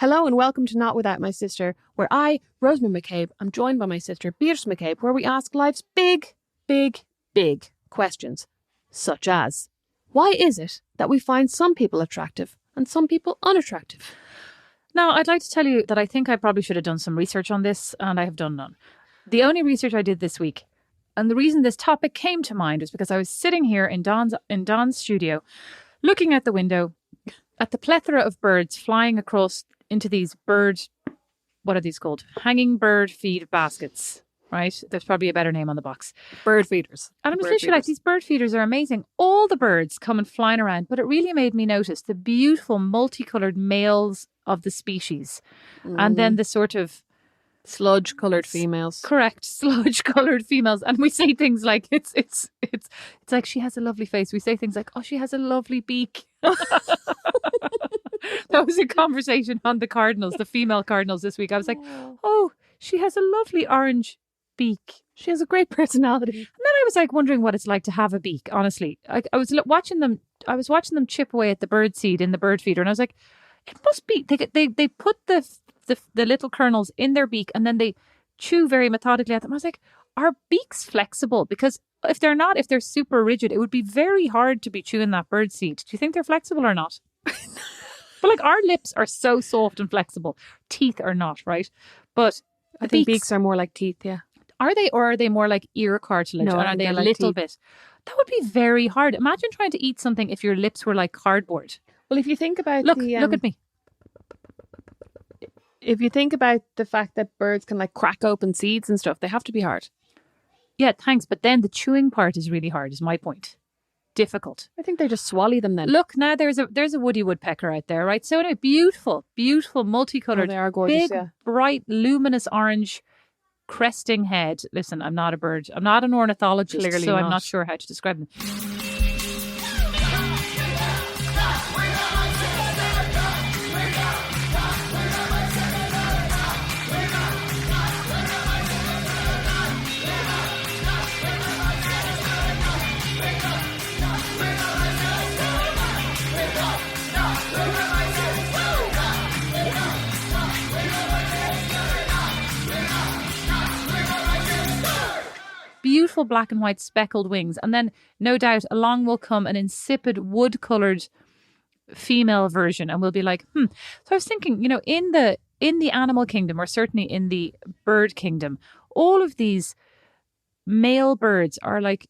Hello and welcome to Not Without My Sister, where I, Rosemary McCabe, am joined by my sister Beatrice McCabe, where we ask life's big questions, such as, why is it that we find some people attractive and some people unattractive? Now, I'd like to tell you that I think I probably should have done some research on this, and I have done none. The only research I did this week, and the reason this topic came to mind was because I was sitting here in Don's studio, looking out the window at the plethora of birds flying across into these what are these called? Hanging bird feed baskets, right? There's probably a better name on the box. Bird feeders. And I was literally like, these bird feeders are amazing. All the birds come and flying around, but it really made me notice the beautiful multicolored males of the species. And then the sort of sludge-coloured females. Correct, sludge-coloured females. And we say things like, it's like, she has a lovely face. We say things like, oh, she has a lovely beak. That was a conversation on the cardinals, the female cardinals this week. I was like, oh, she has a lovely orange beak. She has a great personality. And then I was like wondering what it's like to have a beak, honestly. I was watching them chip away at the bird seed in the bird feeder. And I was like, it must be, they put the little kernels in their beak and then they chew very methodically at them. I was like, are beaks flexible? Because if they're super rigid, it would be very hard to be chewing that bird seed. Do you think they're flexible or not? But like our lips are so soft and flexible. Teeth are not, right? But I think beaks are more like teeth, yeah. Are they, or are they more like ear cartilage? No, or are they a little bit? That would be very hard. Imagine trying to eat something if your lips were like cardboard. Well, if you think about look at me. If you think about the fact that birds can like crack open seeds and stuff, they have to be hard. Yeah, thanks. But then the chewing part is really hard, is my point. Difficult. I think they just swallow them then. Look, now there's a woody woodpecker out there, right? So anyway, beautiful, multicolored, they are gorgeous, big, bright, luminous orange cresting head. Listen, I'm not a bird. I'm not an ornithologist, Clearly so not. I'm not sure how to describe them. Beautiful black and white speckled wings, and then no doubt along will come an insipid wood-coloured female version, and we'll be like, So I was thinking, in the animal kingdom, or certainly in the bird kingdom, all of these male birds are like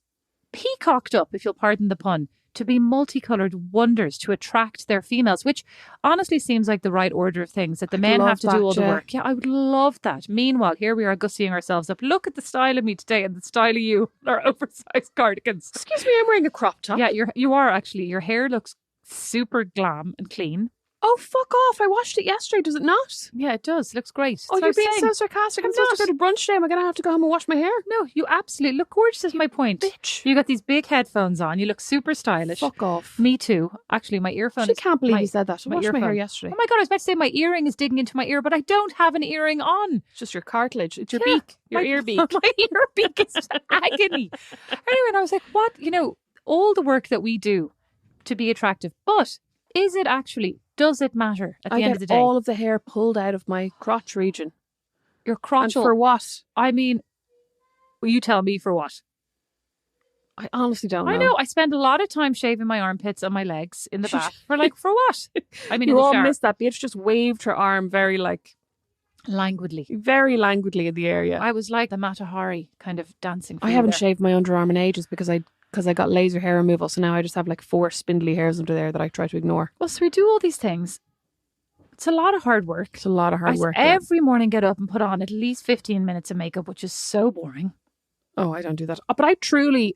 peacocked up, if you'll pardon the pun, to be multicoloured wonders to attract their females, which honestly seems like the right order of things, that the men have to do all the work. Yeah, I would love that. Meanwhile, here we are gussying ourselves up. Look at the style of me today and the style of you, our oversized cardigans. Excuse me, I'm wearing a crop top. Yeah, you are actually. Your hair looks super glam and clean. Oh, fuck off. I washed it yesterday, does it not? Yeah, it does. Looks great. Oh, you're being so sarcastic. I'm supposed to go to brunch today. Am I going to have to go home and wash my hair? No, you absolutely look gorgeous, is my point. Bitch. You got these big headphones on. You look super stylish. Fuck off. Me too. Actually, my earphone I can't believe you said that. I washed my hair yesterday. Oh my God, I was about to say my earring is digging into my ear, but I don't have an earring on. It's just your cartilage. It's your beak. Your ear beak. My ear beak is agony. Anyway, and I was like, what? All the work that we do to be attractive, but is it actually... Does it matter at the end of the day? I get all of the hair pulled out of my crotch region. Your crotch? And for what? I mean, will you tell me for what? I honestly don't know. I know. I spend a lot of time shaving my armpits and my legs in the bath. For what? I mean, you all missed that. Beatrice just waved her arm very languidly in the air. Yeah. I was like the Matahari kind of dancing. I haven't shaved my underarm in ages because I got laser hair removal, so now I just have like 4 spindly hairs under there that I try to ignore. Well, so we do all these things. It's a lot of hard work. Every morning get up and put on at least 15 minutes of makeup, which is so boring. Oh, I don't do that. But I truly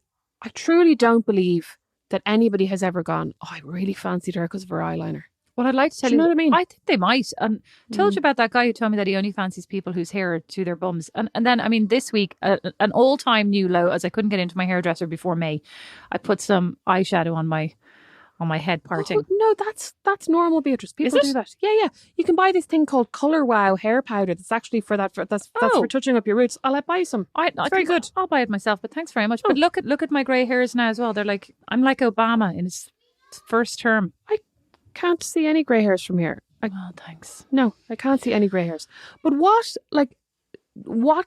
don't believe that anybody has ever gone, oh, I really fancied her because of her eyeliner. Well, I'd like to tell you, know what I mean? I think they might. And told you about that guy who told me that he only fancies people whose hair are to their bums. And then, I mean, this week, an all-time new low, as I couldn't get into my hairdresser before May, I put some eyeshadow on my head parting. Oh, no, that's normal, Beatrice. People do that. Yeah. You can buy this thing called Colour Wow hair powder. That's actually for that. That's for touching up your roots. I'll buy some. It's very good. I'll buy it myself. But thanks very much. But look at my grey hairs now as well. They're like, I'm like Obama in his first term. I can't see any grey hairs from here. Oh, thanks. No, I can't see any grey hairs. But what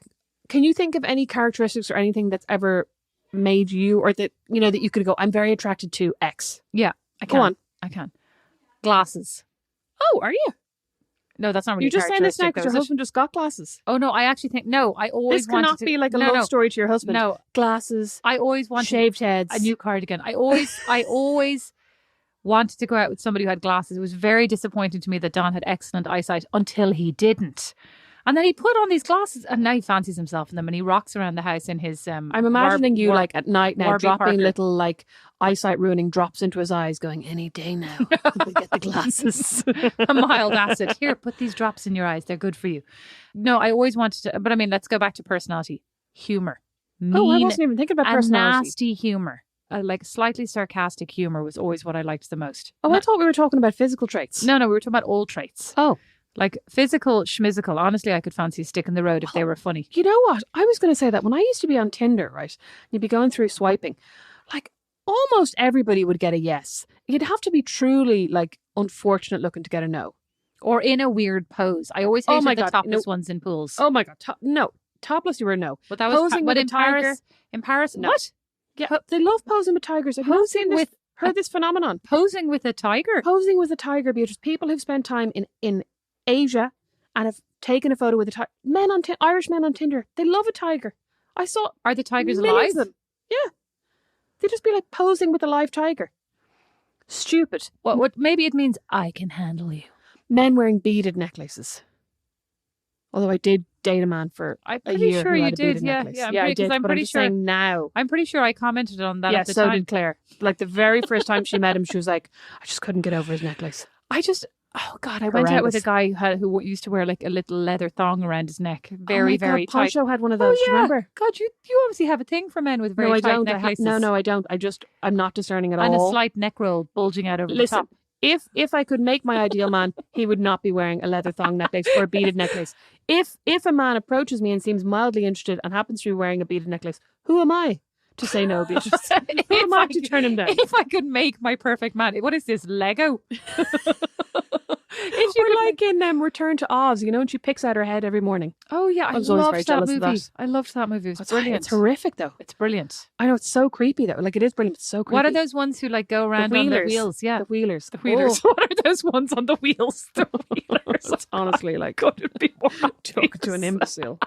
can you think of any characteristics or anything that's ever made you, or that that you could go, I'm very attracted to X? Yeah, I can. Go on. I can. Glasses. Oh, are you? No, that's not really You're just saying this now because characteristic, your though, is it? husband just got glasses. Oh no, I actually think no. I always This cannot wanted to, be like a no, love story to your husband. No, Glasses, I always wanted shaved heads. a new cardigan. I always wanted to go out with somebody who had glasses. It was very disappointing to me that Don had excellent eyesight until he didn't. And then he put on these glasses and now he fancies himself in them and he rocks around the house in his I'm imagining you like at night now Warby dropping Parker. little like eyesight ruining drops into his eyes, going, any day now we get the glasses. a mild acid. Here, put these drops in your eyes. They're good for you. No, I always wanted to, but I mean, let's go back to personality. Humor. Oh, I wasn't even thinking about and personality. nasty humor. Like slightly sarcastic humor was always what I liked the most. Oh, I thought we were talking about physical traits. No, we were talking about all traits. Oh. Like physical, schmizzical. Honestly, I could fancy a stick in the road if they were funny. You know what? I was going to say that when I used to be on Tinder, right? You'd be going through swiping. Like almost everybody would get a yes. You'd have to be truly like unfortunate looking to get a no. Or in a weird pose. I always hated the topless ones in pools. Oh my God. No. Topless you were no. But that was posing with in a tiger. Paris. In Paris, No. what? Yeah, they love posing with tigers. Have you heard this phenomenon? Posing with a tiger? Posing with a tiger, Beatrice. People who've spent time in Asia and have taken a photo with a tiger. Irish men on Tinder, they love a tiger. I saw. Are the tigers millions alive? of them. Yeah. They just be like posing with a live tiger. Stupid. What? Maybe it means I can handle you. Men wearing beaded necklaces. Although I did date a man for I'm a pretty year sure who you had a did. beaded Yeah, necklace. yeah. I did. I'm but pretty I'm just sure. saying now. I'm pretty sure I commented on that Yeah, at the so time. did Claire. Like the very first time she met him, she was like, I just couldn't get over his necklace. Oh God, I went out with a guy who used to wear like a little leather thong around his neck, very very tight. Poncho had one of those. Oh, Do you remember? God, you obviously have a thing for men with very No, I tight don't. necklaces. No, I don't. I'm not discerning at and all. a slight neck roll bulging out over Listen, the top. if I could make my ideal man, he would not be wearing a leather thong necklace or a beaded necklace. If a man approaches me and seems mildly interested and happens to be wearing a beaded necklace, who am I to say no, Beatrice? Who am I to turn him down? If I could make my perfect man, what is this, Lego? Or like in Return to Oz, when she picks out her head every morning. Oh yeah, I was always very loved that jealous of movie. that. I loved that movie. It was brilliant. It's horrific though. It's brilliant. I know, it's so creepy though. Like it is brilliant. It's so creepy. What are those ones who like go around on the wheels? Yeah, the wheelers. The wheelers. Oh. What are those ones on the wheels? The wheelers. It's honestly like couldn't be more talking to an imbecile.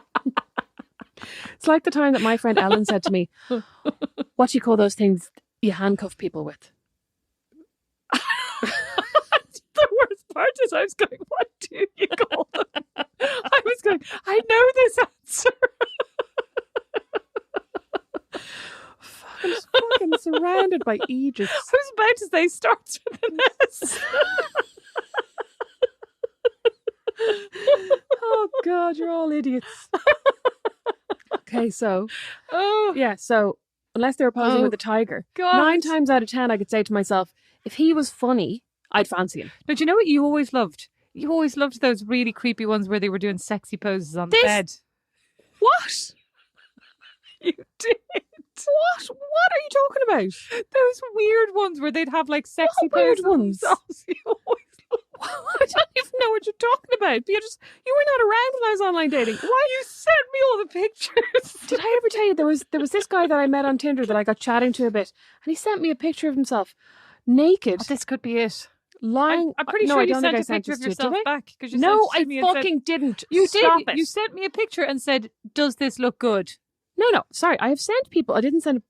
It's like the time that my friend Ellen said to me, what do you call those things you handcuff people with? The worst part is I was going, what do you call them? I was going, I know this answer. I'm fucking surrounded by Aegis. I was about to say starts with an S. Oh God, you're all idiots. Okay, so unless they were posing with a tiger, God. 9 times out of 10 I could say to myself, if he was funny, I'd fancy him. But you know what you always loved? You always loved those really creepy ones where they were doing sexy poses on the bed. What? You did. What? What are you talking about? Those weird ones where they'd have like sexy weird poses. ones? You always I don't even know what you're talking about. You were not around when I was online dating. Why you sent me all the pictures? Did I ever tell you there was this guy that I met on Tinder that I got chatting to a bit, and he sent me a picture of himself naked. Oh, this could be it. Lying. I'm pretty no, sure I you don't sent think a I picture of sent it to you, yourself did I? back. You No, sent it to I me and said- fucking didn't. You Stop did. it. You sent me a picture and said, "Does this look good?" No. Sorry, I have sent people. I didn't send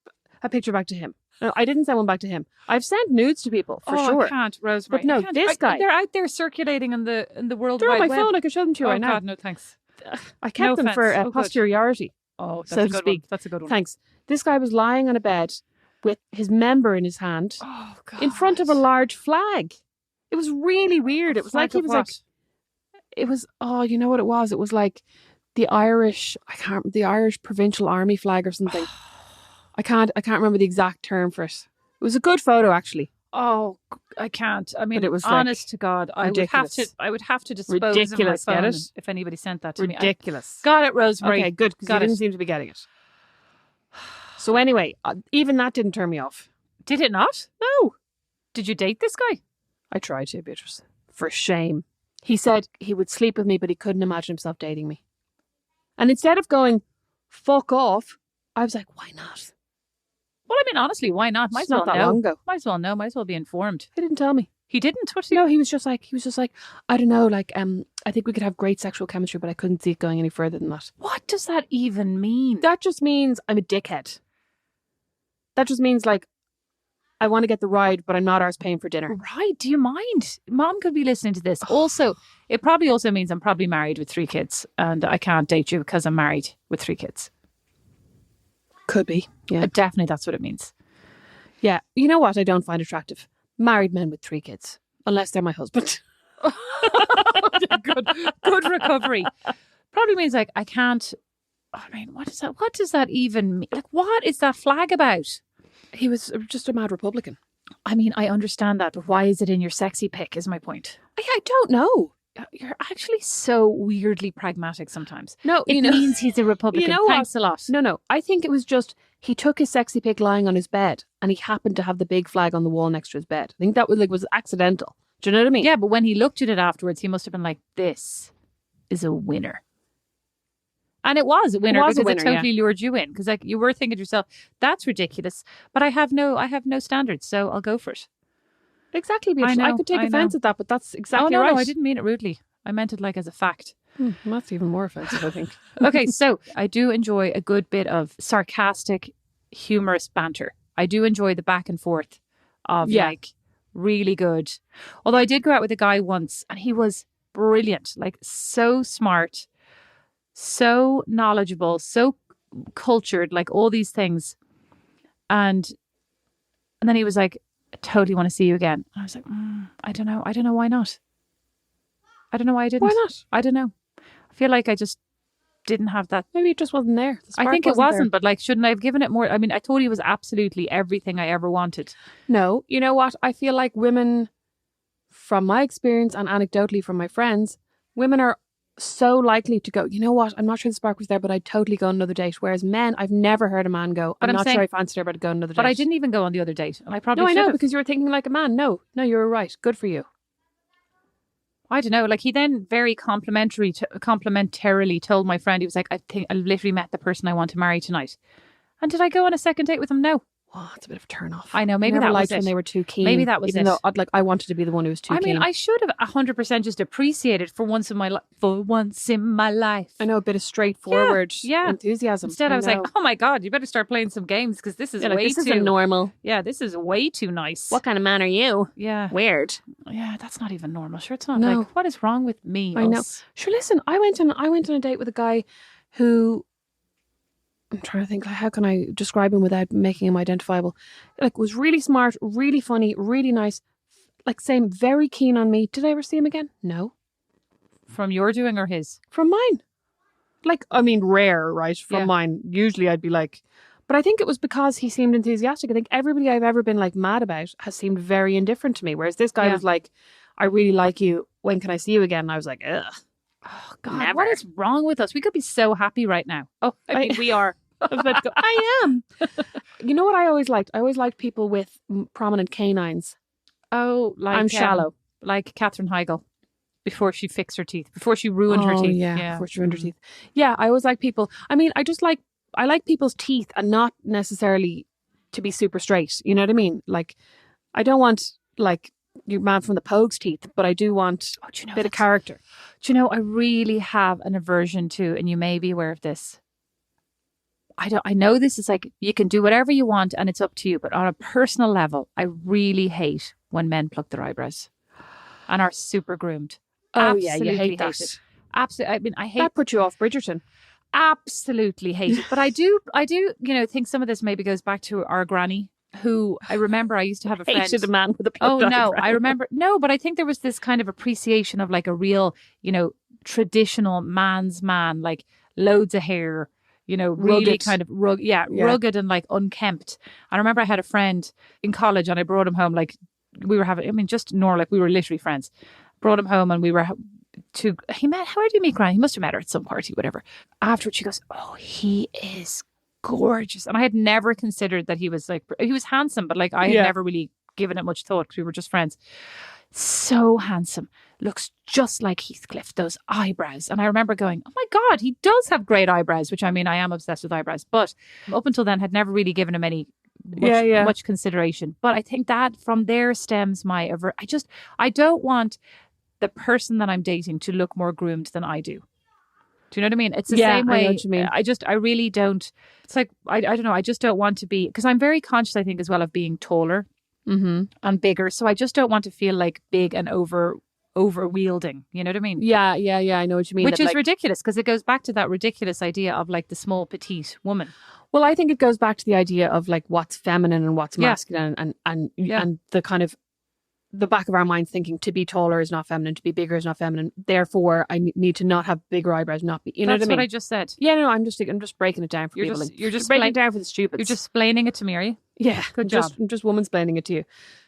a picture back to him. No, I didn't send one back to him. I've sent nudes to people for sure. I can't, Rosemary. But no, I can't. this guy. They're out there circulating in the world They're on wide my web. phone. I can show them to you right now. God, no thanks. I kept them for offense. Good. posteriority. Oh, that's so a to good speak. one. That's a good one. Thanks. This guy was lying on a bed with his member in his hand Oh God. in front of a large flag. It was really weird. It was like he was like. It was. Oh, you know what it was? It was like the Irish. The Irish provincial army flag or something. I can't remember the exact term for it. It was a good photo actually. Oh, I can't. I mean, But it was honest to God, I would have to dispose Ridiculous, of my get phone it? if anybody sent that to me. Ridiculous. Got it, Rosemary. Okay, good, because you didn't seem to be getting it. So anyway, even that didn't turn me off. Did it not? No. Did you date this guy? I tried to, Beatrice. For shame. He said he would sleep with me, but he couldn't imagine himself dating me. And instead of going, fuck off, I was like, why not? Well, I mean, honestly, why not? Might It's as not well that know. long ago. Might as well know. Might as well be informed. He didn't tell me. He didn't? What did he? No, he was just like, I don't know, like, I think we could have great sexual chemistry, but I couldn't see it going any further than that. What does that even mean? That just means I'm a dickhead. That just means, like, I want to get the ride, but I'm not ours paying for dinner. Right. Do you mind? Mom could be listening to this. Also, it probably also means I'm probably married with 3 kids and I can't date you because I'm married with 3 kids. Could be. Yeah. Definitely that's what it means. Yeah. You know what I don't find attractive? Married men with 3 kids. Unless they're my husband. Good recovery. Probably means like I can't. I mean, what is that? What does that even mean? Like, what is that flag about? He was just a mad Republican. I mean, I understand that, but why is it in your sexy pic? Is my point. I don't know. You're actually so weirdly pragmatic sometimes. No, it means he's a Republican. You know Thanks a lot. No. I think it was just he took his sexy pic lying on his bed, and he happened to have the big flag on the wall next to his bed. I think that was accidental. Do you know what I mean? Yeah, but when he looked at it afterwards, he must have been like, "This is a winner." And it was a winner because it totally lured you in. Because like you were thinking to yourself, "That's ridiculous," but I have no standards, so I'll go for it. Exactly, Beatrice. I could take offence at that, but that's exactly right. No, I didn't mean it rudely. I meant it like as a fact. That's even more offensive, I think. Okay, so I do enjoy a good bit of sarcastic, humorous banter. I do enjoy the back and forth of like really good. Although I did go out with a guy once and he was brilliant, like so smart, so knowledgeable, so cultured, like all these things. And then he was like, I totally want to see you again. And I was like, I don't know. I don't know why not. I don't know why I didn't. Why not? I don't know. I feel like I just didn't have that. Maybe it just wasn't there. I think it wasn't, but like, shouldn't I have given it more? I mean, I thought he was absolutely everything I ever wanted. No, you know what? I feel like women, from my experience and anecdotally from my friends, women are so likely to go, you know what? I'm not sure the spark was there, but I'd totally go on another date. Whereas men, I've never heard a man go, I'm not sure I fancied her, but I'd go on another date. But I didn't even go on the other date. And I probably I know, because you were thinking like a man. No, you were right. Good for you. I don't know. Like he then very complimentarily told my friend, he was like, I think I literally met the person I want to marry tonight. And did I go on a second date with him? No. Oh, it's a bit of a turn off. I know. Maybe that was it. When they were too keen. Maybe that was even though I wanted to be the one who was too keen. I mean, I should have 100% just appreciated for once in my life. I know, a bit of straightforward enthusiasm. Instead, I was like, oh my God, you better start playing some games because this is this isn't normal. Yeah, this is way too nice. What kind of man are you? Yeah. Weird. Yeah, that's not even normal. Sure, it's not. No. Like, what is wrong with me? I know. Sure, listen, I went on a date with a guy who, I'm trying to think, like, how can I describe him without making him identifiable? Like, was really smart, really funny, really nice. Like, same, very keen on me. Did I ever see him again? No. From your doing or his? From mine. Like, I mean, rare, right? From mine. Usually I'd be like, but I think it was because he seemed enthusiastic. I think everybody I've ever been like mad about has seemed very indifferent to me. Whereas this guy was like, I really like you. When can I see you again? And I was like, ugh. Oh God, what is wrong with us? We could be so happy right now. Oh, I mean, we are. I was about to go, I am. You know what I always liked? I always liked people with prominent canines. Oh, like I'm shallow. Like Katherine Heigl before she fixed her teeth, before she ruined her teeth. Yeah, before she ruined her teeth. Yeah, I always like people. I mean, I like people's teeth and not necessarily to be super straight. You know what I mean? Like, I don't want like your man from the Pogues teeth, but I do want a bit of character. Do you know, I really have an aversion to, and you may be aware of this, I know this is like, you can do whatever you want and it's up to you, but on a personal level, I really hate when men pluck their eyebrows and are super groomed. Oh yeah, you hate that. Absolutely. I mean, I hate that. Put you off Bridgerton. Absolutely hate it. But I do, think some of this maybe goes back to our granny, who I remember I used to have a friend. Hated a man with a plucked eyebrow. I remember. No, but I think there was this kind of appreciation of like a real, traditional man's man, like loads of hair, really rugged. Kind of rugged and like unkempt. I remember I had a friend in college and I brought him home, like we were having, just normal, like we were literally friends. Brought him home and we were where did you meet Granny? He must have met her at some party, whatever. Afterwards she goes, oh, he is gorgeous. And I had never considered that he was handsome, but like I had never really given it much thought because we were just friends. So handsome. Looks just like Heathcliff, those eyebrows. And I remember going, oh my God, he does have great eyebrows, which I mean, I am obsessed with eyebrows. But up until then, had never really given him any much consideration. But I think that from there stems my I don't want the person that I'm dating to look more groomed than I do. Do you know what I mean? It's the same way. I know what you mean. I really don't. It's like, I don't know. I just don't want to be, because I'm very conscious, I think, as well, of being taller and bigger. So I just don't want to feel like big and over wielding. You know what I mean? Yeah. I know what you mean. Which is ridiculous, because it goes back to that ridiculous idea of like the small petite woman. Well, I think it goes back to the idea of like what's feminine and what's masculine, and the kind of the back of our minds thinking to be taller is not feminine, to be bigger is not feminine. Therefore, I need to not have bigger eyebrows, not be. You know what I mean? That's what I just said. Yeah, no, I'm just breaking it down for people. You're just breaking it down for the stupids. You're just explaining it to me, are you? Yeah, good job. I'm just woman-splaining it to you.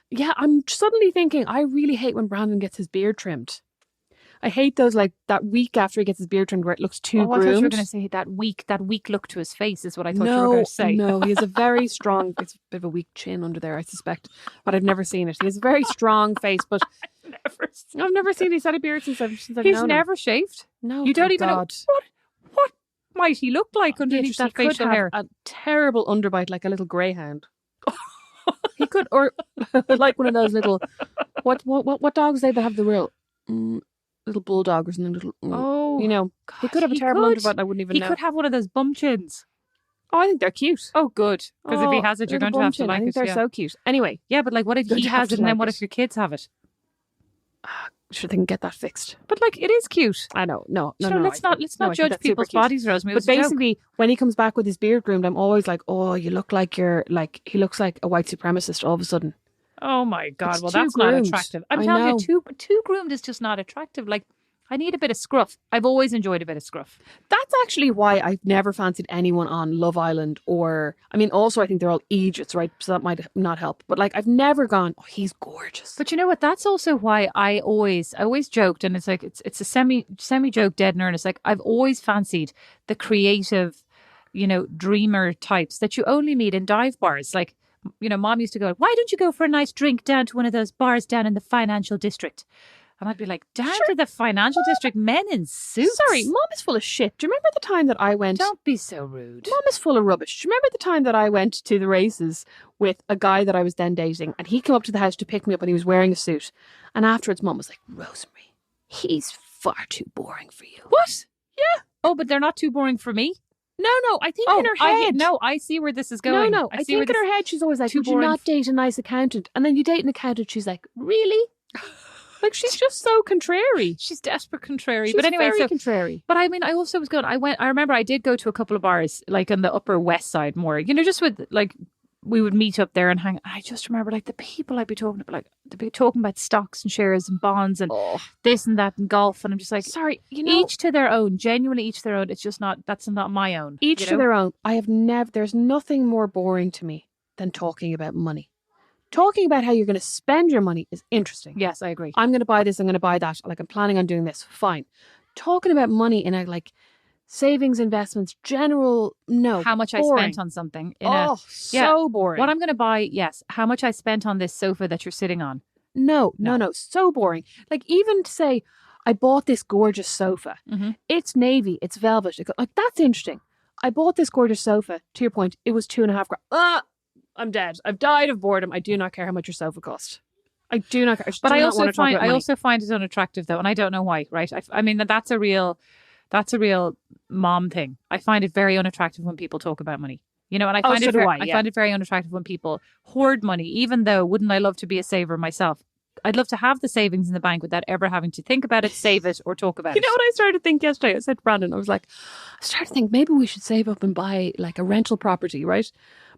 Yeah, I'm suddenly thinking I really hate when Brandon gets his beard trimmed. I hate those, like, that week after he gets his beard trimmed where it looks too groomed. I thought you were going to say that weak look to his face is what I thought you were going to say. No, he has a very strong, it's a bit of a weak chin under there, I suspect, but I've never seen it. He has a very strong face, but I've never seen his had a beard since I've known him. He's never shaved? No, you don't even know what might he look like underneath that facial hair? A terrible underbite, like a little greyhound. He could, or like one of those little, what dogs they that have the real little bulldog or something. You know, God, he could have a terrible underbite. And I wouldn't even know. He could have one of those bum chins. Oh, I think they're cute. Oh, good. Because if he has it, you're going to have to like it. I think they're so cute. Anyway. Yeah, but like, what if he has it and then what if your kids have it? Sure, they can get that fixed. But like, it is cute. I know. No. Let's not judge people's bodies, Rosemary. But basically, when he comes back with his beard groomed, I'm always like, oh, you look like he looks like a white supremacist all of a sudden. Oh my God. Well, that's groomed. not attractive. I'm telling you, too groomed is just not attractive. Like, I need a bit of scruff. I've always enjoyed a bit of scruff. That's actually why I've never fancied anyone on Love Island also I think they're all Egypts, right? So that might not help. But like, I've never gone, oh, he's gorgeous. But you know what? That's also why I always joked, and it's like, it's a semi joke, dead in earnest. Like, I've always fancied the creative, dreamer types that you only meet in dive bars. Like, Mom used to go, why don't you go for a nice drink down to one of those bars down in the financial district? And I'd be like, down to the financial district, men in suits? Sorry, Mom is full of shit. Do you remember the time that I went... Don't be so rude. Mom is full of rubbish. Do you remember the time that I went to the races with a guy that I was then dating, and he came up to the house to pick me up and he was wearing a suit, and afterwards Mom was like, Rosemary, he's far too boring for you. What? Yeah. Oh, but they're not too boring for me? No, I think in her head... I see where this is going. No, I think in her head she's always like, would you not date a nice accountant? And then you date an accountant, she's like, really? Like, she's just so contrary. She's desperate contrary. She's but anyway, very contrary. But I mean, I also was going, I remember I did go to a couple of bars, like on the Upper West Side more, just with, like, we would meet up there and hang. I just remember, like, the people I'd be talking about, like, they'd be talking about stocks and shares and bonds and this and that and golf. And I'm just like, sorry, each to their own, genuinely each to their own. It's just that's not my own. Each to their own. There's nothing more boring to me than talking about money. Talking about how you're going to spend your money is interesting. Yes, I agree. I'm going to buy this, I'm going to buy that. Like, I'm planning on doing this. Fine. Talking about money in a, like, savings, investments, general, no. How much boring. I spent on something. So boring. What I'm going to buy, yes. How much I spent on this sofa that you're sitting on. No. So boring. Like, even to say, I bought this gorgeous sofa. Mm-hmm. It's navy, it's velvet. Like, that's interesting. I bought this gorgeous sofa. To your point, it was $2.5 grand. I'm dead. I've died of boredom. I do not care how much your sofa cost. I do not care. But I also find it unattractive though, and I don't know why. Right? I mean that's a real mom thing. I find it very unattractive when people talk about money. And I find I find it very unattractive when people hoard money. Even though, wouldn't I love to be a saver myself? I'd love to have the savings in the bank without ever having to think about it, save it, or talk about it. You know what I started to think yesterday? I said to Brandon, I started to think maybe we should save up and buy like a rental property, right?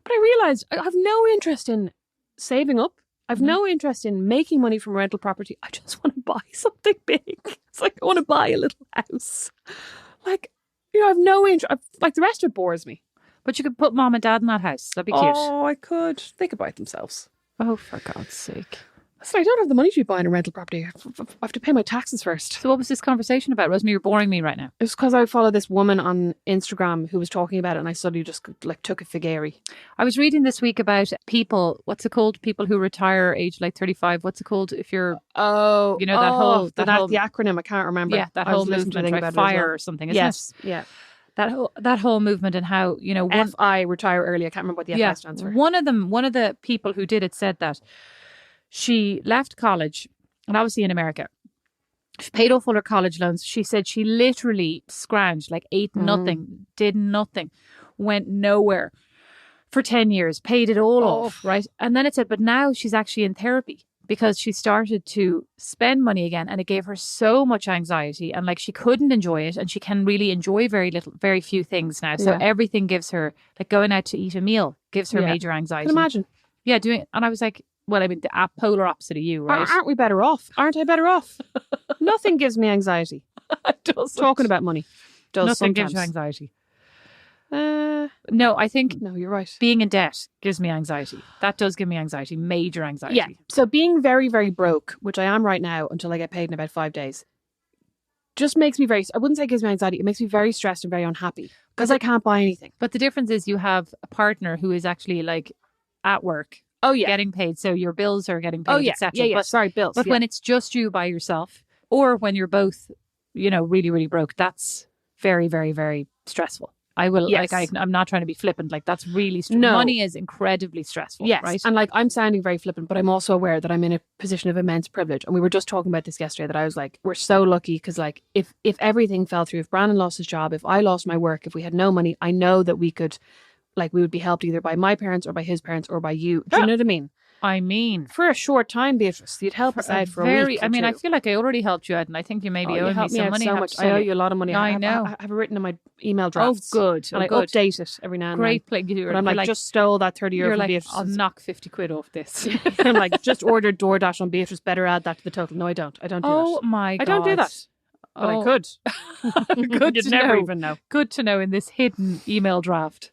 But I realised I have no interest in saving up. I've no interest in making money from rental property. I just want to buy something big. It's like I want to buy a little house. Like, I have no interest. Like, the rest of it bores me. But you could put mom and dad in that house. That'd be cute. Oh, I could. They could buy it themselves. Oh, for God's sake. So I don't have the money to be buying a rental property. I have to pay my taxes first. So what was this conversation about? Rosemary, you're boring me right now. It was because I follow this woman on Instagram who was talking about it, and I suddenly just like took a figari. I was reading this week about people, what's it called? People who retire age like 35. What's it called? If you're, you know, that whole the acronym, I can't remember. Yeah, that whole movement, right? FIRE or something, isn't it? Yeah. That whole movement and how, you know, FI, retire early. I can't remember what the FI stands for. One of the people who did it said that she left college, and obviously in America, she paid off all her college loans. She said she literally scrounged, like ate nothing, did nothing, went nowhere for 10 years, paid it all off, right? And then it said, but now she's actually in therapy because she started to spend money again, and it gave her so much anxiety, and like she couldn't enjoy it, and she can really enjoy very few things now. So everything gives her, like going out to eat a meal gives her major anxiety. I can imagine. Yeah, doing it. And I was like, well, I mean, the polar opposite of you, right? Aren't we better off? Aren't I better off? Nothing gives me anxiety. Talking about money does Nothing sometimes. gives you anxiety. No, I think no, you're right. Being in debt gives me anxiety. That does give me anxiety, major anxiety. Yeah. So being very, very broke, which I am right now until I get paid in about 5 days, just makes me I wouldn't say it gives me anxiety. It makes me very stressed and very unhappy because I can't buy anything. But the difference is you have a partner who is actually like at work. Oh, yeah. Getting paid. So your bills are getting paid, etc. Yeah. Sorry, bills. But when it's just you by yourself, or when you're both, you know, really, really broke, that's very, very, very stressful. I will, I'm not trying to be flippant. Like, that's really stressful. No. Money is incredibly stressful. Yes. Right? And like, I'm sounding very flippant, but I'm also aware that I'm in a position of immense privilege. And we were just talking about this yesterday, that I was like, we're so lucky because like, if everything fell through, if Brandon lost his job, if I lost my work, if we had no money, I know that we would be helped either by my parents or by his parents or by you. Do you know what I mean? I mean, for a short time, Beatrice, you'd help us out for a week. I mean, I feel like I already helped you out, and I think you maybe owe me some money. So much. I owe you a lot of money. I know. I have it written in my email drafts. Oh, good. And I update it every now and then. Great. But I'm like, just stole that 30 euro from Beatrice. I'll knock 50 quid off this. I'm like, just ordered DoorDash on Beatrice. Better add that to the total. No, I don't. I don't do that. Oh my God. I don't do that. But I could. Good You'd to never know. even know. Good to know in this hidden email draft.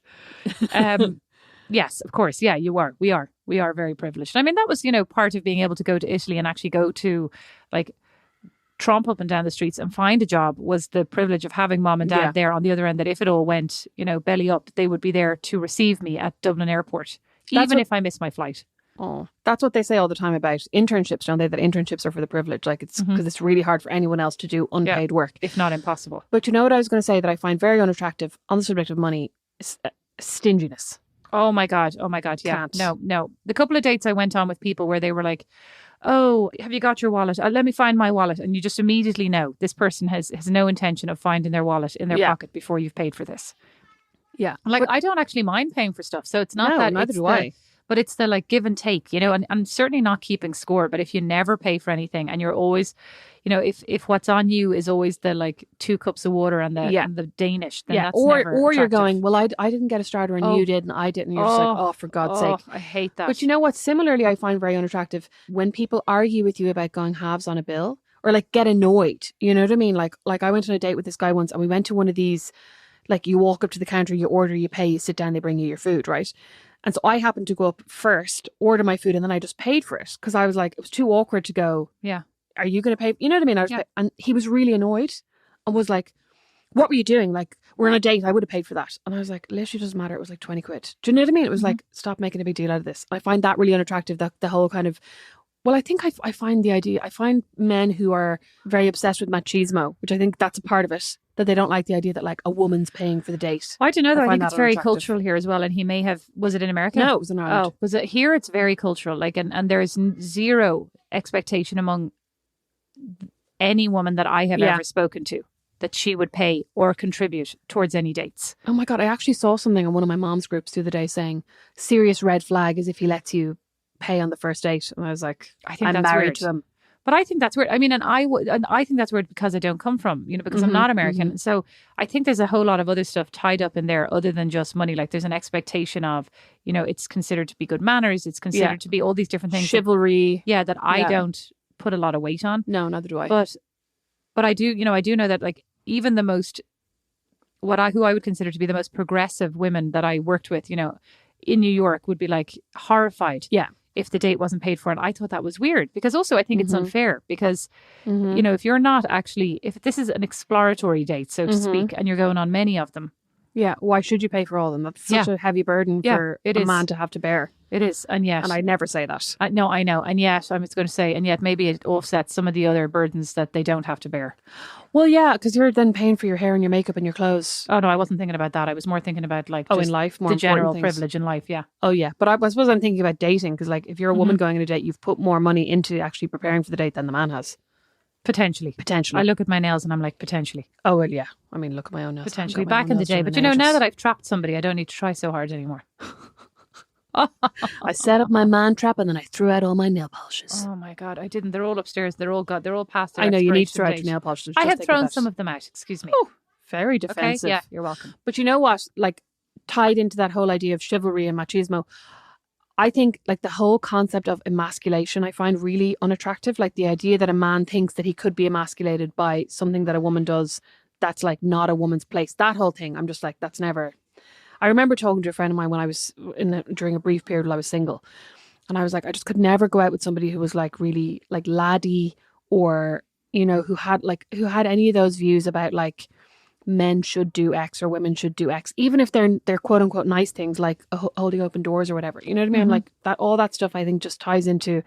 Yes, of course. Yeah, you are. We are very privileged. I mean, that was, you know, part of being able to go to Italy and actually go to like tromp up and down the streets and find a job was the privilege of having mom and dad there on the other end, that if it all went, you know, belly up, they would be there to receive me at Dublin Airport, even if I missed my flight. Oh, that's what they say all the time about internships, don't they? That internships are for the privileged. Like it's because it's really hard for anyone else to do unpaid work, if not impossible. But you know what I was going to say that I find very unattractive on the subject of money is stinginess. Oh my God. Yeah. Can't. No. The couple of dates I went on with people where they were like, oh, have you got your wallet? Let me find my wallet. And you just immediately know this person has no intention of finding their wallet in their pocket before you've paid for this. Yeah. Like, I don't actually mind paying for stuff. So it's not that. Neither do I. But it's the like give and take, you know, and I'm certainly not keeping score. But if you never pay for anything and you're always, you know, if what's on you is always the like 2 cups of water and the Danish, then that's never or you're attractive. going, well, I didn't get a starter and you did and I didn't. And you're just like, oh, for God's sake. I hate that. But you know what? Similarly, I find very unattractive when people argue with you about going halves on a bill or like get annoyed. You know what I mean? Like I went on a date with this guy once and we went to one of these, like you walk up to the counter, you order, you pay, you sit down, they bring you your food, right? And so I happened to go up first, order my food, and then I just paid for it because I was like, it was too awkward to go. Yeah. Are you going to pay? You know what I mean? And he was really annoyed and was like, what were you doing? Like, we're on a date. I would have paid for that. And I was like, literally doesn't matter. It was like 20 quid. Do you know what I mean? It was like, stop making a big deal out of this. I find that really unattractive, that the whole kind of, well, I think I find the idea, I find men who are very obsessed with machismo, which I think that's a part of it, that they don't like the idea that like a woman's paying for the date. I don't know, though. I think it's very cultural here as well. And he may have, was it in America? No, it was in Ireland. Oh, was it here? It's very cultural. Like, and there's zero expectation among any woman that I have ever spoken to that she would pay or contribute towards any dates. Oh my God. I actually saw something on one of my mom's groups the other day saying serious red flag is if he lets you pay on the first date. And I was like, I'm married to him. But I think that's weird. I mean, and I think that's weird because I don't come from, you know, because I'm not American. So I think there's a whole lot of other stuff tied up in there other than just money. Like there's an expectation of, you know, it's considered to be good manners. It's considered to be all these different things. Chivalry. That I don't put a lot of weight on. No, neither do I. But I do, you know, I do know that like even the most, who I would consider to be the most progressive women that I worked with, you know, in New York would be like horrified. Yeah. if the date wasn't paid for. And I thought that was weird, because also I think it's unfair, because, you know, if you're not actually, if this is an exploratory date, so to speak, and you're going on many of them. Yeah, why should you pay for all of them? That's such a heavy burden for a man to have to bear. It is, and yet... And I'd never say that. No, I know. And yet, I was going to say, and yet maybe it offsets some of the other burdens that they don't have to bear. Well, yeah, because you're then paying for your hair and your makeup and your clothes. Oh, no, I wasn't thinking about that. I was more thinking about, like, in life, more the general things. privilege in life, yeah. Oh, yeah. But I suppose I'm thinking about dating, because, like, if you're a woman going on a date, you've put more money into actually preparing for the date than the man has. Potentially. I look at my nails and I'm like, potentially. Oh, well, yeah. I mean, look at my own nails. Potentially. Back in the day. But, you know, now that I've trapped somebody, I don't need to try so hard anymore. I set up my man trap and then I threw out all my nail polishes. Oh, my God. I didn't. They're all upstairs. They're all past their I know, you need to throw out date. your nail polishes. I have thrown some of them out. Excuse me. Oh, very defensive. Okay, yeah, you're welcome. But you know what? Like, tied into that whole idea of chivalry and machismo, I think, like, the whole concept of emasculation I find really unattractive. Like, the idea that a man thinks that he could be emasculated by something that a woman does that's, like, not a woman's place. That whole thing, I'm just like, that's never... I remember talking to a friend of mine when I was during a brief period while I was single. And I was like, I just could never go out with somebody who was, like, really, like, laddie, or, you know, who had any of those views about, like, men should do X or women should do X, even if they're quote unquote nice things, like holding open doors or whatever. You know what I mean? Like, that, all that stuff I think just ties into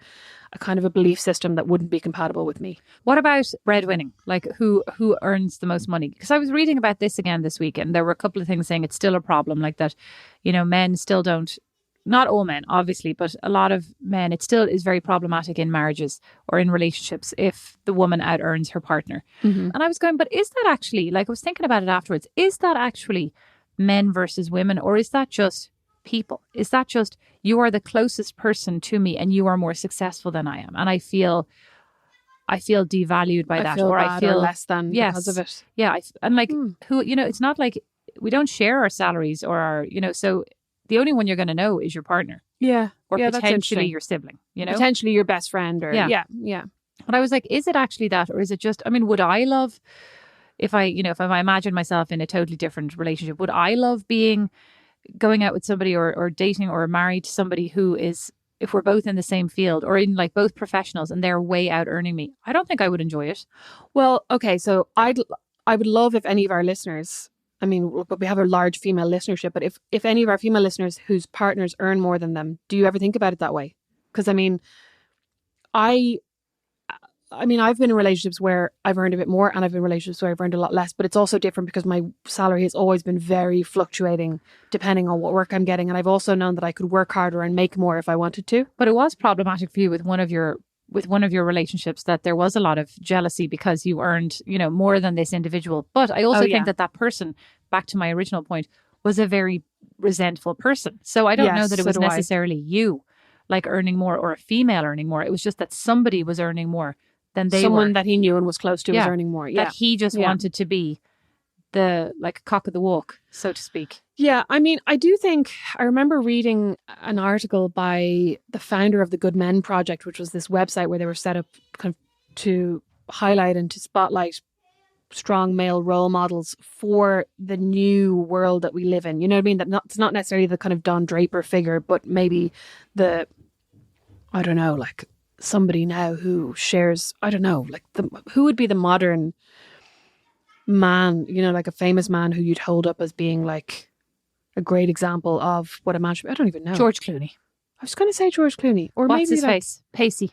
a kind of a belief system that wouldn't be compatible with me. What about breadwinning? Like, who earns the most money? Because I was reading about this again this week, and there were a couple of things saying it's still a problem, like that, you know, men still don't, not all men, obviously, but a lot of men, it still is very problematic in marriages or in relationships if the woman out earns her partner. And I was going, but is that actually, like, I was thinking about it afterwards, is that actually men versus women, or is that just people? Is that just, you are the closest person to me and you are more successful than I am, and I feel devalued by that, or I feel less than because of it. Yeah, and like, who, you know, it's not like we don't share our salaries or our, you know, so the only one you're going to know is your partner. Yeah. Or yeah, potentially your sibling, you know? Potentially your best friend, or yeah. But I was like, is it actually that, or is it just, I mean, would I love, if I imagine myself in a totally different relationship, would I love going out with somebody or dating or married to somebody who is, if we're both in the same field or in, like, both professionals and they're way out earning me? I don't think I would enjoy it. Well, okay, so I would love if any of our listeners, I mean, but we have a large female listenership, but if any of our female listeners whose partners earn more than them, do you ever think about it that way? Because I mean, I've been in relationships where I've earned a bit more, and I've been in relationships where I've earned a lot less, but it's also different because my salary has always been very fluctuating depending on what work I'm getting. And I've also known that I could work harder and make more if I wanted to. But it was problematic for you with one of your relationships, that there was a lot of jealousy because you earned, you know, more than this individual. But I also think that person, back to my original point, was a very resentful person. So I don't know that it was necessarily you, like, earning more, or a female earning more. It was just that somebody was earning more than they Someone were. that he knew and was close to was earning more. Yeah. That he just wanted to be the, like, cock of the walk, so to speak. Yeah, I mean, I do think, I remember reading an article by the founder of the Good Men Project, which was this website where they were set up kind of to highlight and to spotlight strong male role models for the new world that we live in. You know what I mean? That it's not necessarily the kind of Don Draper figure, but maybe I don't know, like somebody now who shares, I don't know, like who would be the modern man, you know, like a famous man who you'd hold up as being like a great example of what a man should be. I don't even know. George Clooney. I was going to say George Clooney. Or what's maybe his face? Pacey.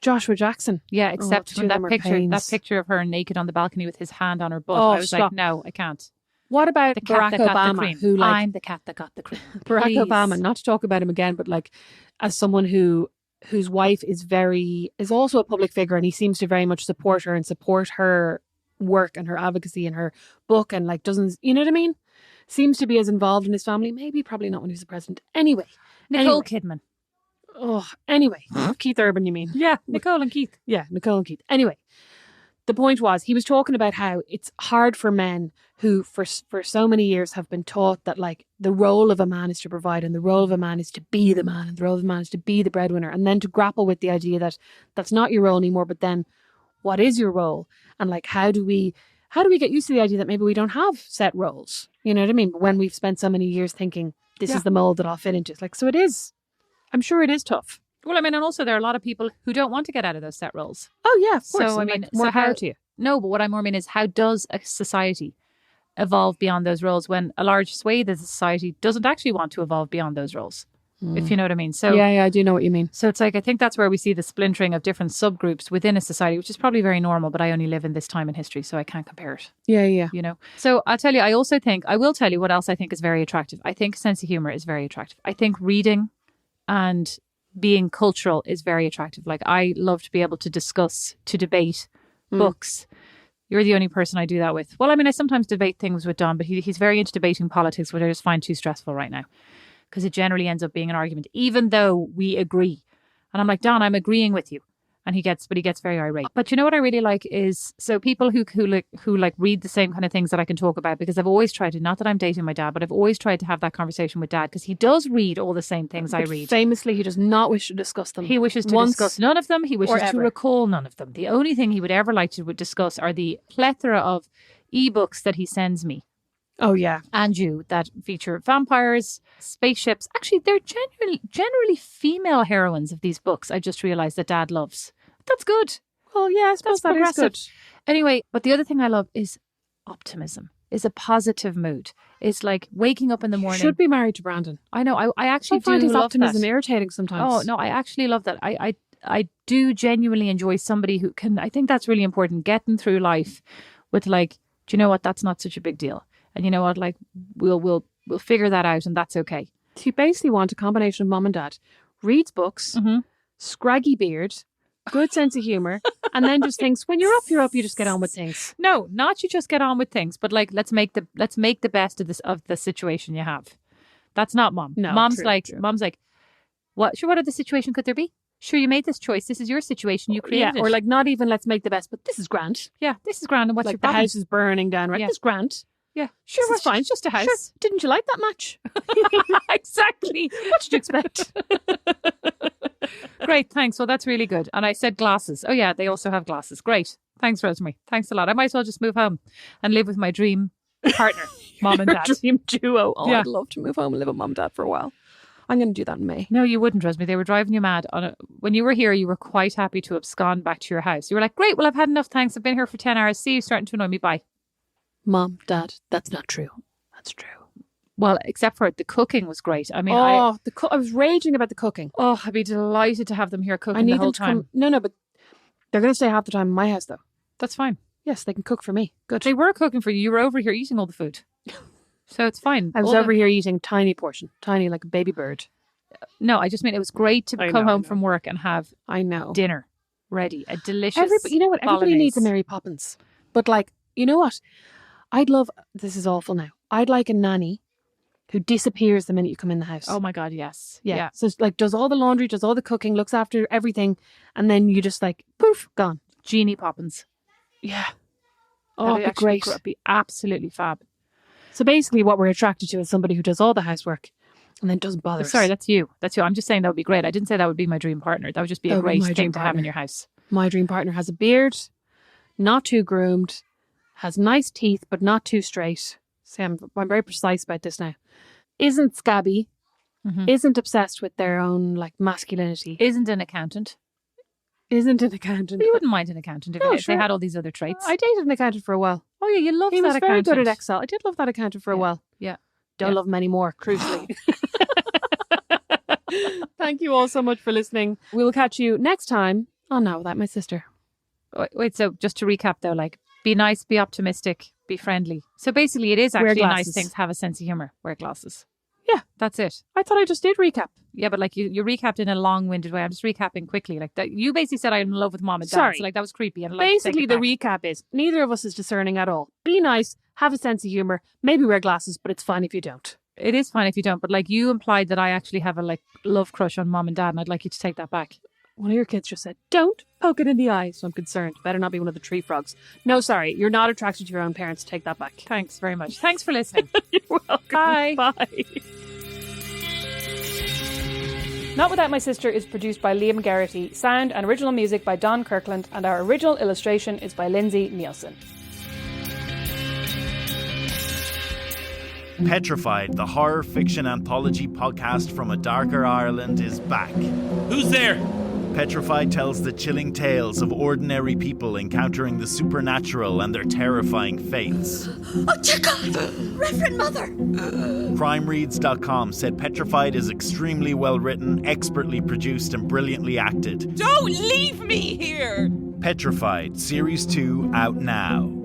Joshua Jackson. Yeah, except when that picture of her naked on the balcony with his hand on her butt. I was like, no, I can't. What about the cat Barack that got Obama? The cream. Who, like, I'm the cat that got the cream. Barack Obama, not to talk about him again, but like as someone whose wife is also a public figure, and he seems to very much support her and support her work and her advocacy and her book, and like doesn't, you know what I mean? Seems to be as involved in his family. Maybe, probably not when he was the president. Anyway. Nicole Kidman. Oh, anyway. Keith Urban, you mean? Yeah, Nicole and Keith. Yeah, Nicole and Keith. Anyway, the point was, he was talking about how it's hard for men who for so many years have been taught that, like, the role of a man is to provide, and the role of a man is to be the man, and the role of a man is to be the breadwinner, and then to grapple with the idea that that's not your role anymore, but then what is your role? And like, how do we get used to the idea that maybe we don't have set roles? You know what I mean? When we've spent so many years thinking this is the mold that I'll fit into. It's like, so it is I'm sure it is tough. Well, I mean, and also there are a lot of people who don't want to get out of those set roles. Oh, yeah, of course. So, I And, mean, like, more so power how, to you. no, but what I more mean is how does a society evolve beyond those roles when a large swathe of the society doesn't actually want to evolve beyond those roles, if you know what I mean. So Yeah, I do know what you mean. So it's like, I think that's where we see the splintering of different subgroups within a society, which is probably very normal, but I only live in this time in history, so I can't compare it, Yeah. you know. So I'll tell you, I will tell you what else I think is very attractive. I think sense of humor is very attractive. I think reading and being cultural is very attractive. Like, I love to be able to discuss, to debate books. You're the only person I do that with. Well, I mean, I sometimes debate things with Don, but he's very into debating politics, which I just find too stressful right now, because it generally ends up being an argument, even though we agree. And I'm like, Don, I'm agreeing with you. And he gets very irate. But you know what I really like is, so people who read the same kind of things that I can talk about, because I've always tried to, not that I'm dating my dad, but I've always tried to have that conversation with Dad, because he does read all the same things I read. Famously, he does not wish to discuss them. He wishes to discuss none of them. He wishes to recall none of them. The only thing he would ever like to discuss are the plethora of ebooks that he sends me. Oh, yeah. And you, that feature vampires, spaceships. Actually, they're generally female heroines of these books. I just realised that Dad loves. That's good. Well, yeah, I suppose that is good. Anyway, but the other thing I love is optimism, is a positive mood. It's like waking up in the morning. Should be married to Brandon. I know. I actually find his love optimism that. irritating sometimes. Oh, no, I actually love that. I do genuinely enjoy somebody who can, I think that's really important, getting through life with like, do you know what, that's not such a big deal. And you know what, like, we'll figure that out, and that's okay. So you basically want a combination of mom and dad. Reads books, scraggy beard, good sense of humour, and then just thinks, when you're up, you just get on with things. No, not you just get on with things, but like, let's make the best of the situation you have. That's not mom. No, mom's true. like, what other situation could there be? Sure, you made this choice. This is your situation. You created it. Or like, not even let's make the best, but this is grand. Yeah, this is grand. And what's like your the problem? house is burning down, right? Yeah. This is grand. Yeah, Sure, this we're is fine. just a house. Sure. Didn't you like that match? Exactly. What did you expect? Great, thanks. Well, that's really good. And I said glasses. Oh yeah, they also have glasses. Great. Thanks, Rosemary. Thanks a lot. I might as well just move home and live with my dream partner, mom and dad. Dream duo. Oh, Yeah. I'd love to move home and live with mom and dad for a while. I'm going to do that in May. No, you wouldn't, Rosemary. They were driving you mad. When you were here, you were quite happy to abscond back to your house. You were like, great, well, I've had enough, thanks. I've been here for 10 hours. See you starting to annoy me. Bye. Mom, dad, that's not true. That's true. Well, except for the cooking was great. I mean, I was raging about the cooking. I'd be delighted to have them here I cooking need the whole them to time. come. No, but they're going to stay half the time in my house, though. That's fine. Yes, they can cook for me. Good. They were cooking for you. You were over here eating all the food. So it's fine. I was over here eating tiny portion, tiny like a baby bird. No, I just mean it was great to come home from work and have dinner ready. A delicious You know what? Everybody needs a bolognese. Mary Poppins. But like, you know what? This is awful now. I'd like a nanny who disappears the minute you come in the house. Oh my God, yes. Yeah. So it's like, does all the laundry, does all the cooking, looks after everything. And then you just like, poof, gone. Jeannie Poppins. Yeah. Oh, That'd it'd be great. It'd be absolutely fab. So basically what we're attracted to is somebody who does all the housework and then doesn't bother us. Sorry, that's you. I'm just saying that would be great. I didn't say that would be my dream partner. That would just be a great my thing dream to have in partner. your house. My dream partner has a beard, not too groomed, has nice teeth, but not too straight. See, I'm very precise about this now. Isn't scabby, isn't obsessed with their own like masculinity. Isn't an accountant. Isn't an accountant. You wouldn't mind an accountant if they had all these other traits. I dated an accountant for a while. Oh yeah, you love He that was accountant. very good at Excel. I did love that accountant for a while. Yeah. Don't love him anymore, crucially. Thank you all so much for listening. We will catch you next time. Oh no, without my sister. Wait, so just to recap though, like, be nice, be optimistic, be friendly. So basically it is Wear actually a nice glasses. thing to have a sense of humour. Wear glasses. Yeah. That's it. I thought I just did recap. Yeah, but like you recapped in a long-winded way. I'm just recapping quickly. Like that, you basically said I'm in love with mom and dad. Sorry. So like that was creepy. And I'd like to take Basically, it the back. recap is neither of us is discerning at all. Be nice, have a sense of humour, maybe wear glasses, but it's fine if you don't. It is fine if you don't, but like you implied that I actually have a like love crush on mom and dad, and I'd like you to take that back. One of your kids just said, don't poke it in the eye, so I'm concerned. Better not be one of the tree frogs. No, sorry, you're not attracted to your own parents. Take that back. Thanks very much. Thanks for listening. You're welcome. Bye. Bye. Not Without My Sister is produced by Liam Garrity, sound and original music by Don Kirkland, and our original illustration is by Lindsay Nielsen. Petrified, the horror fiction anthology podcast from a darker Ireland, is back. Who's there? Petrified tells the chilling tales of ordinary people encountering the supernatural and their terrifying fates. Oh, dear God! Reverend Mother! CrimeReads.com said Petrified is extremely well written, expertly produced, and brilliantly acted. Don't leave me here! Petrified, Series 2 out now.